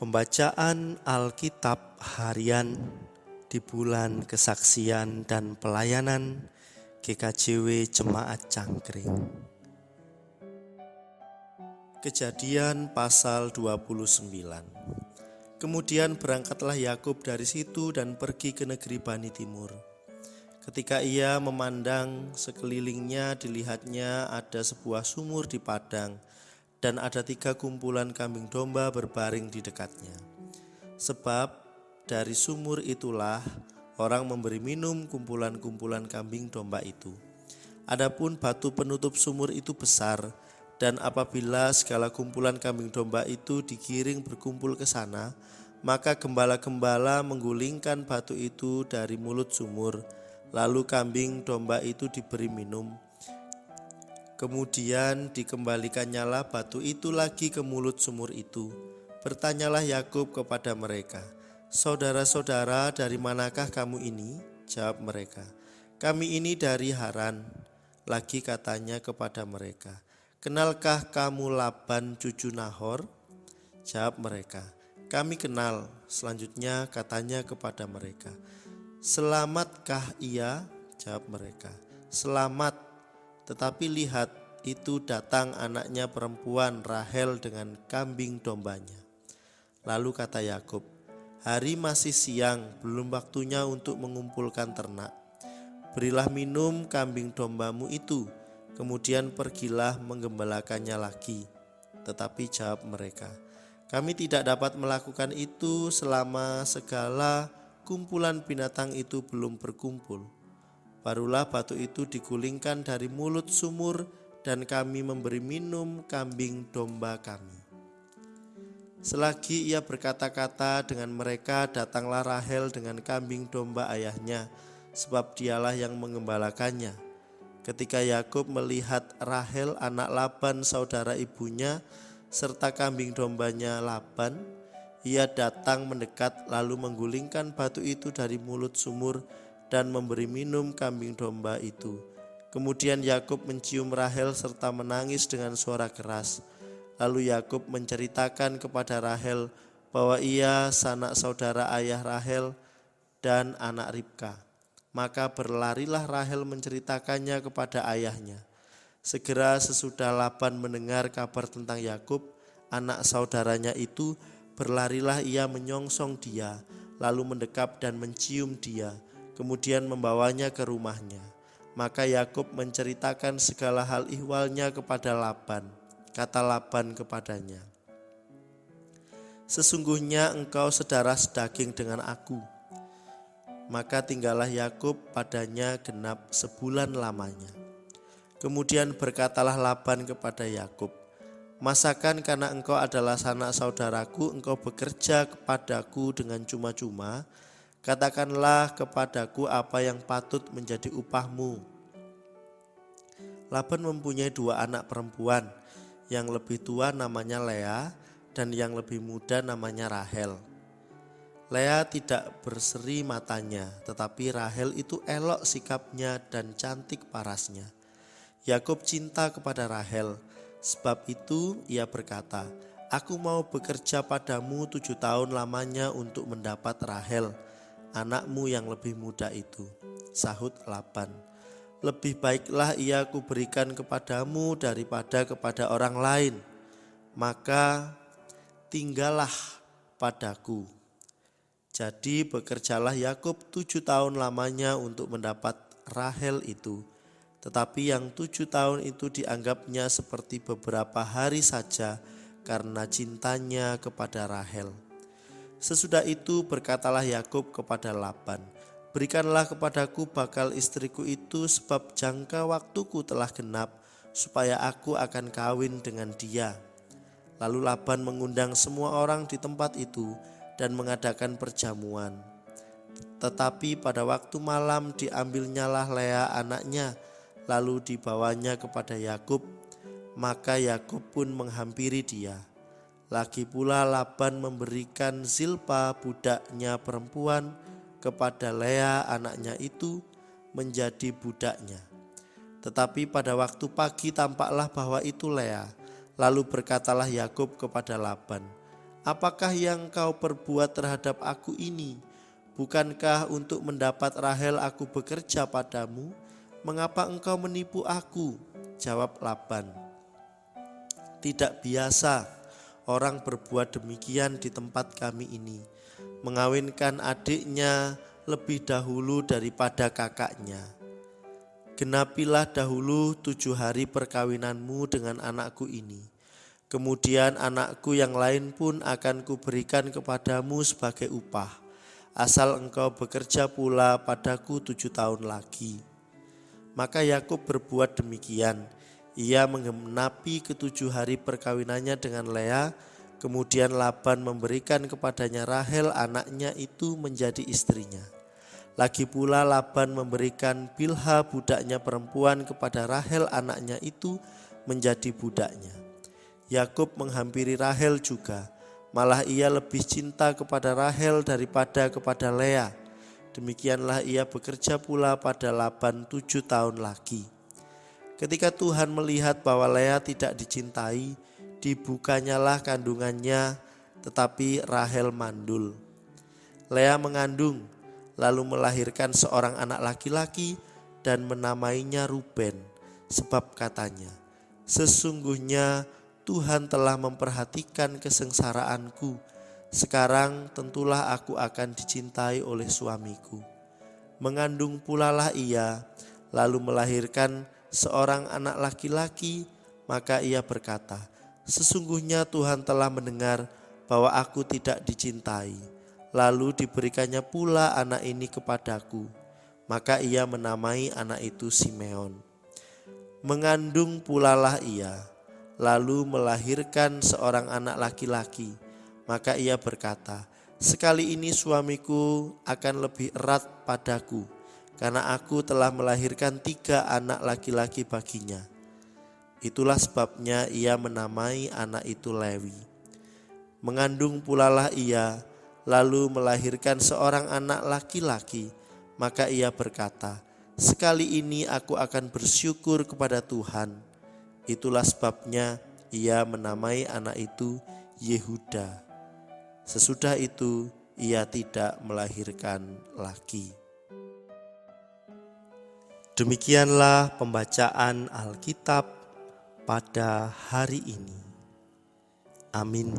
Pembacaan Alkitab harian di bulan kesaksian dan pelayanan GKJW Jemaat Cangkring. Kejadian pasal 29. Kemudian berangkatlah Yakub dari situ dan pergi ke negeri Bani Timur. Ketika ia memandang sekelilingnya, dilihatnya ada sebuah sumur di padang, dan ada 3 kumpulan kambing domba berbaring di dekatnya. Sebab dari sumur itulah orang memberi minum kumpulan-kumpulan kambing domba itu. Adapun batu penutup sumur itu besar, dan apabila segala kumpulan kambing domba itu digiring berkumpul ke sana, maka gembala-gembala menggulingkan batu itu dari mulut sumur, lalu kambing domba itu diberi minum. Kemudian dikembalikannya lah batu itu lagi ke mulut sumur itu. Bertanyalah Yakub kepada mereka, "Saudara-saudara, dari manakah kamu ini?" Jawab mereka, "Kami ini dari Haran." Lagi katanya kepada mereka, "Kenalkah kamu Laban cucu Nahor?" Jawab mereka, "Kami kenal." Selanjutnya katanya kepada mereka, "Selamatkah ia?" Jawab mereka, "Selamat. Tetapi lihat, itu datang anaknya perempuan Rahel dengan kambing dombanya." Lalu kata Yakub, "Hari masih siang, belum waktunya untuk mengumpulkan ternak. Berilah minum kambing dombamu itu, kemudian pergilah menggembalakannya lagi." Tetapi jawab mereka, "Kami tidak dapat melakukan itu selama segala kumpulan binatang itu belum berkumpul." Barulah batu itu digulingkan dari mulut sumur, dan kami memberi minum kambing domba kami. Selagi ia berkata-kata dengan mereka, datanglah Rahel dengan kambing domba ayahnya, sebab dialah yang mengembalakannya. Ketika Yakub melihat Rahel anak Laban saudara ibunya, serta kambing dombanya Laban, ia datang mendekat lalu menggulingkan batu itu dari mulut sumur dan memberi minum kambing domba itu. Kemudian Yakub mencium Rahel serta menangis dengan suara keras. Lalu Yakub menceritakan kepada Rahel bahwa ia sanak saudara ayah Rahel dan anak Ribka. Maka berlarilah Rahel menceritakannya kepada ayahnya. Segera sesudah Laban mendengar kabar tentang Yakub, anak saudaranya itu, berlarilah ia menyongsong dia, lalu mendekap dan mencium dia, kemudian membawanya ke rumahnya. Maka Yakub menceritakan segala hal ihwalnya kepada Laban. Kata Laban kepadanya, "Sesungguhnya engkau saudara sedaging dengan aku." Maka tinggallah Yakub padanya genap sebulan lamanya. Kemudian berkatalah Laban kepada Yakub, "Masakan karena engkau adalah sanak saudaraku, engkau bekerja kepadaku dengan cuma-cuma? Katakanlah kepadaku apa yang patut menjadi upahmu." Laban mempunyai 2 anak perempuan, yang lebih tua namanya Lea dan yang lebih muda namanya Rahel. Lea tidak berseri matanya, tetapi Rahel itu elok sikapnya dan cantik parasnya. Yakub cinta kepada Rahel, sebab itu ia berkata, "Aku mau bekerja padamu 7 tahun lamanya untuk mendapat Rahel, anakmu yang lebih muda itu." Sahut Laban, "Lebih baiklah ia kuberikan kepadamu daripada kepada orang lain. Maka tinggallah padaku." Jadi bekerjalah Yakub 7 tahun lamanya untuk mendapat Rahel itu. Tetapi yang 7 tahun itu dianggapnya seperti beberapa hari saja karena cintanya kepada Rahel. Sesudah itu berkatalah Yakub kepada Laban, "Berikanlah kepadaku bakal istriku itu, sebab jangka waktuku telah genap, supaya aku akan kawin dengan dia." Lalu Laban mengundang semua orang di tempat itu dan mengadakan perjamuan. Tetapi pada waktu malam diambilnyalah Lea anaknya, lalu dibawanya kepada Yakub. Maka Yakub pun menghampiri dia. Lagi pula Laban memberikan Zilpa budaknya perempuan kepada Lea anaknya itu menjadi budaknya. Tetapi pada waktu pagi tampaklah bahwa itu Lea. Lalu berkatalah Yakub kepada Laban, Apakah yang kau perbuat terhadap aku ini? Bukankah untuk mendapat Rahel aku bekerja padamu? Mengapa engkau menipu aku?" Jawab Laban, "Tidak biasa orang berbuat demikian di tempat kami ini, mengawinkan adiknya lebih dahulu daripada kakaknya. Genapilah dahulu 7 hari perkawinanmu dengan anakku ini. Kemudian anakku yang lain pun akan kuberikan kepadamu sebagai upah, asal engkau bekerja pula padaku 7 tahun lagi." Maka Yakub berbuat demikian. Ia menggenapi ke-7 hari perkawinannya dengan Lea. Kemudian Laban memberikan kepadanya Rahel anaknya itu menjadi istrinya. Lagi pula Laban memberikan Bilha budaknya perempuan kepada Rahel anaknya itu menjadi budaknya. Yakub menghampiri Rahel juga, malah ia lebih cinta kepada Rahel daripada kepada Lea. Demikianlah ia bekerja pula pada Laban 7 tahun lagi. Ketika Tuhan melihat bahwa Lea tidak dicintai, dibukanyalah kandungannya, tetapi Rahel mandul. Lea mengandung, lalu melahirkan seorang anak laki-laki dan menamainya Ruben, sebab katanya, "Sesungguhnya Tuhan telah memperhatikan kesengsaraanku. Sekarang tentulah aku akan dicintai oleh suamiku." Mengandung pulalah ia, lalu melahirkan seorang anak laki-laki, maka ia berkata, "Sesungguhnya Tuhan telah mendengar bahwa aku tidak dicintai." Lalu diberikannya pula anak ini kepadaku, maka ia menamai anak itu Simeon. Mengandung pulalah ia, lalu melahirkan seorang anak laki-laki, maka ia berkata, "Sekali ini suamiku akan lebih erat padaku, karena aku telah melahirkan 3 anak laki-laki baginya." Itulah sebabnya ia menamai anak itu Lewi. Mengandung pulalah ia, lalu melahirkan seorang anak laki-laki, maka ia berkata, "Sekali ini aku akan bersyukur kepada Tuhan." Itulah sebabnya ia menamai anak itu Yehuda. Sesudah itu ia tidak melahirkan lagi. Demikianlah pembacaan Alkitab pada hari ini. Amin.